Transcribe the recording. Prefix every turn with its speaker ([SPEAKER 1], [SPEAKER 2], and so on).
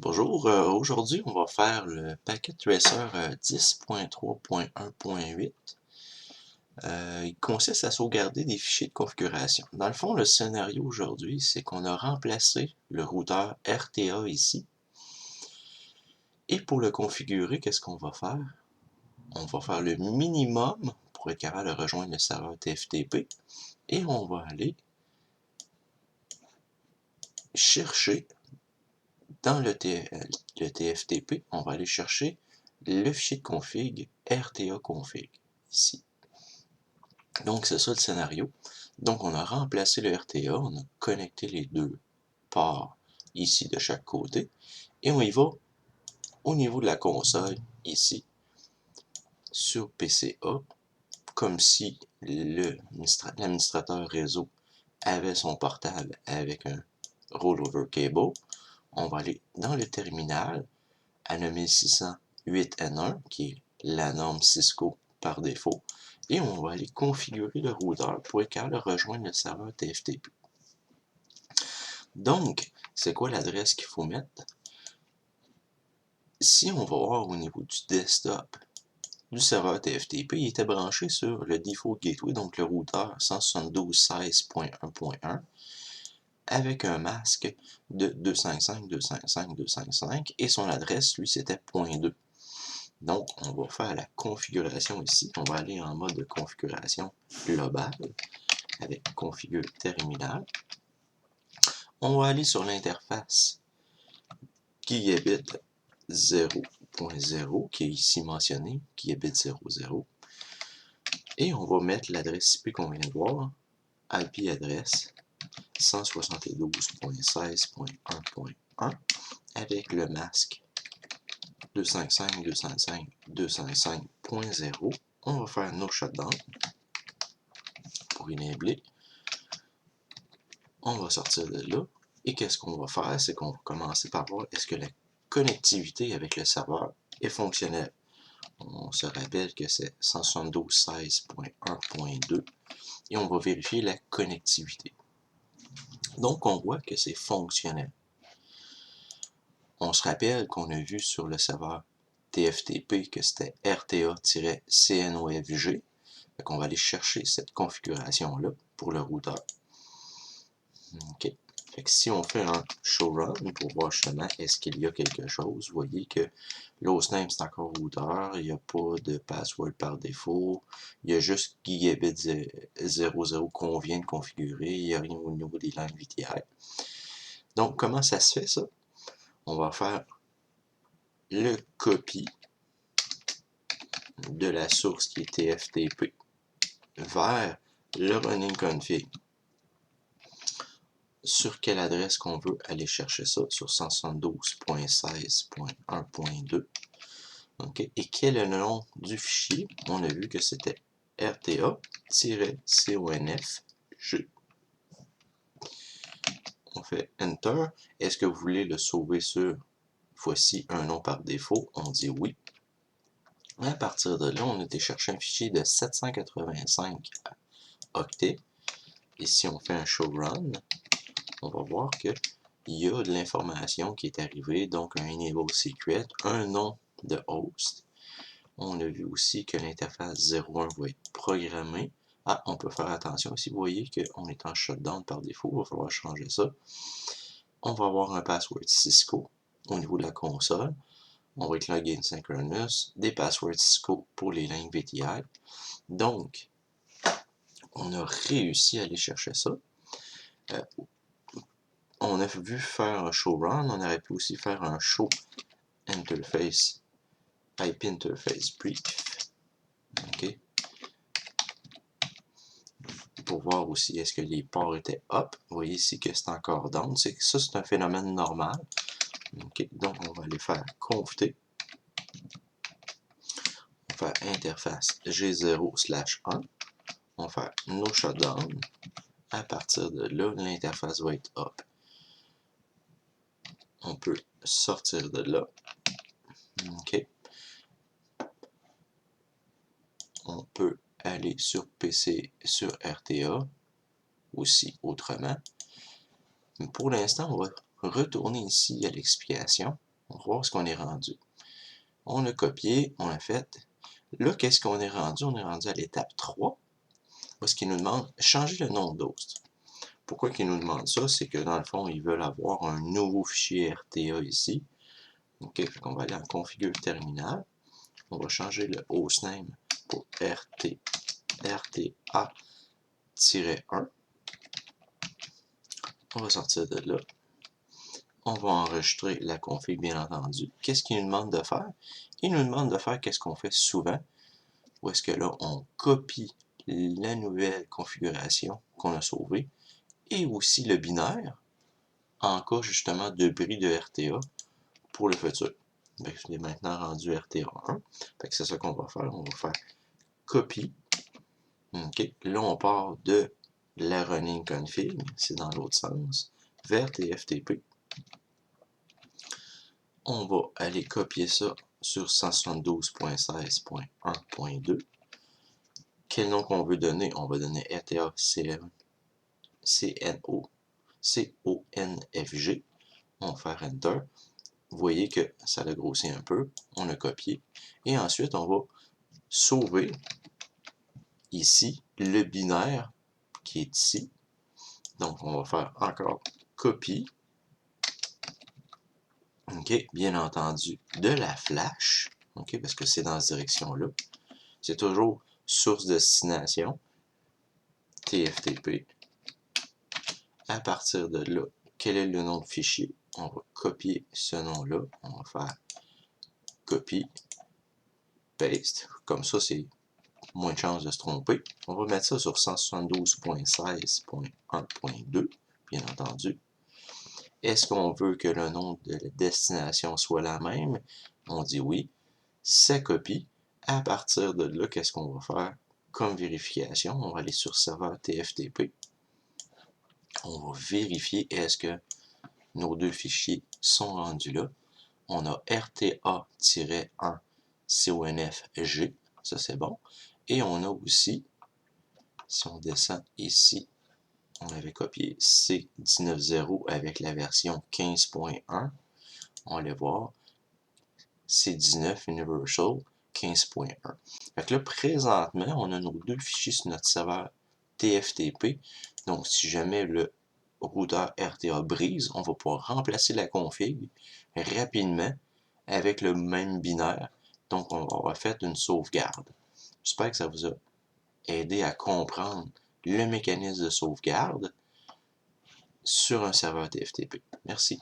[SPEAKER 1] Bonjour, aujourd'hui on va faire le Packet Tracer 10.3.1.8. Il consiste à sauvegarder des fichiers de configuration. Dans le fond, le scénario aujourd'hui, c'est qu'on a remplacé le routeur RTA ici. Et pour le configurer, qu'est-ce qu'on va faire? On va faire le minimum pour être capable de rejoindre le serveur TFTP. Et on va aller chercher dans le TFTP, on va aller chercher le fichier de config RTA config ici. Donc c'est ça le scénario. Donc on a remplacé le RTA, on a connecté les deux ports ici de chaque côté et on y va au niveau de la console ici sur PCA comme si l'administrateur réseau avait son portable avec un rollover cable. On va aller dans le terminal à 9608N1 qui est la norme Cisco par défaut et on va aller configurer le routeur pour être capable de rejoindre le serveur TFTP. Donc, c'est quoi l'adresse qu'il faut mettre? Si on va voir au niveau du desktop du serveur TFTP, il était branché sur le default gateway, donc le routeur 172.16.1.1 avec un masque de 255.255.255 et son adresse, lui, c'était .2. Donc, on va faire la configuration ici. On va aller en mode de configuration globale avec configure terminal. On va aller sur l'interface gigabit 0.0 qui est ici mentionné, gigabit 0.0. Et on va mettre l'adresse IP qu'on vient de voir, IP adresse 172.16.1.1 avec le masque 255.255.255.0. On va faire no shutdown pour enabler. On va sortir de là. Et qu'est-ce qu'on va faire? C'est qu'on va commencer par voir est-ce que la connectivité avec le serveur est fonctionnelle. On se rappelle que c'est 172.16.1.2 et on va vérifier la connectivité. Donc, on voit que c'est fonctionnel. On se rappelle qu'on a vu sur le serveur TFTP que c'était RTA-CNOFG. On va aller chercher cette configuration-là pour le routeur. OK. Fait que si on fait un show run pour voir justement est-ce qu'il y a quelque chose, vous voyez que l'hostname c'est encore routeur, il n'y a pas de password par défaut, il y a juste gigabit 00 qu'on vient de configurer, il n'y a rien au niveau des lignes VTI. Donc comment ça se fait ça? On va faire le copie de la source qui est TFTP vers le running config. Sur quelle adresse qu'on veut aller chercher ça, sur 172.16.1.2. Okay. Et quel est le nom du fichier? On a vu que c'était RTA-CONFG. On fait Enter. Est-ce que vous voulez le sauver sur, voici un nom par défaut? On dit oui. À partir de là, on a été chercher un fichier de 785 octets. Et si on fait un show run, on va voir qu'il y a de l'information qui est arrivée, donc un enable secret, un nom de host. On a vu aussi que l'interface 01 va être programmée. Ah, on peut faire attention ici, vous voyez qu'on est en shutdown par défaut, il va falloir changer ça. On va avoir un password Cisco au niveau de la console. On va être login synchronous, des passwords Cisco pour les lignes VTI. Donc, on a réussi à aller chercher ça. On a vu faire un show run, on aurait pu aussi faire un show interface, IP interface brief. OK. Pour voir aussi est-ce que les ports étaient up. Vous voyez ici que c'est encore down. Ça, c'est un phénomène normal. OK. Donc, on va aller faire conft. On va faire interface G0/1. On va faire no shutdown. À partir de là, l'interface va être up. On peut sortir de là. OK. On peut aller sur PC, sur RTA, aussi autrement. Mais pour l'instant, on va retourner ici à l'explication. On va voir ce qu'on est rendu. On a copié, on a fait. Là, qu'est-ce qu'on est rendu? On est rendu à l'étape 3. Parce qu'il nous demande changer le nom de d'host. Pourquoi qu'ils nous demandent ça? C'est que dans le fond, ils veulent avoir un nouveau fichier RTA ici. OK, on va aller en configure terminal. On va changer le hostname pour RTA-1. On va sortir de là. On va enregistrer la config, bien entendu. Qu'est-ce qu'il nous demande de faire? Il nous demande de faire qu'est-ce qu'on fait souvent. Où est-ce que là, on copie la nouvelle configuration qu'on a sauvée et aussi le binaire en cas justement de bris de RTA pour le futur. C'est maintenant rendu RTA1. C'est ça qu'on va faire. On va faire copie. OK. Là, on part de la running config, c'est dans l'autre sens, vers TFTP. On va aller copier ça sur 172.16.1.2. Quel nom qu'on veut donner? On va donner RTA CONFG. On va faire Enter. Vous voyez que ça a grossi un peu. On a copié. Et ensuite, on va sauver ici le binaire qui est ici. Donc, on va faire encore copie. OK, bien entendu, de la flash. OK, parce que c'est dans cette direction-là. C'est toujours source destination. TFTP. À partir de là, quel est le nom de fichier? On va copier ce nom-là. On va faire copie, paste. Comme ça, c'est moins de chances de se tromper. On va mettre ça sur 172.16.1.2, bien entendu. Est-ce qu'on veut que le nom de la destination soit la même? On dit oui. Ça copie. À partir de là, qu'est-ce qu'on va faire comme vérification? On va aller sur serveur TFTP. On va vérifier est-ce que nos deux fichiers sont rendus là. On a RTA-1 CONFG, ça c'est bon. Et on a aussi, si on descend ici, on avait copié C190 avec la version 15.1. On va aller voir C19 Universal 15.1. Fait que là, présentement, on a nos deux fichiers sur notre serveur TFTP. Donc, si jamais le routeur RTA brise, on va pouvoir remplacer la config rapidement avec le même binaire. Donc, on va avoir fait une sauvegarde. J'espère que ça vous a aidé à comprendre le mécanisme de sauvegarde sur un serveur TFTP. Merci.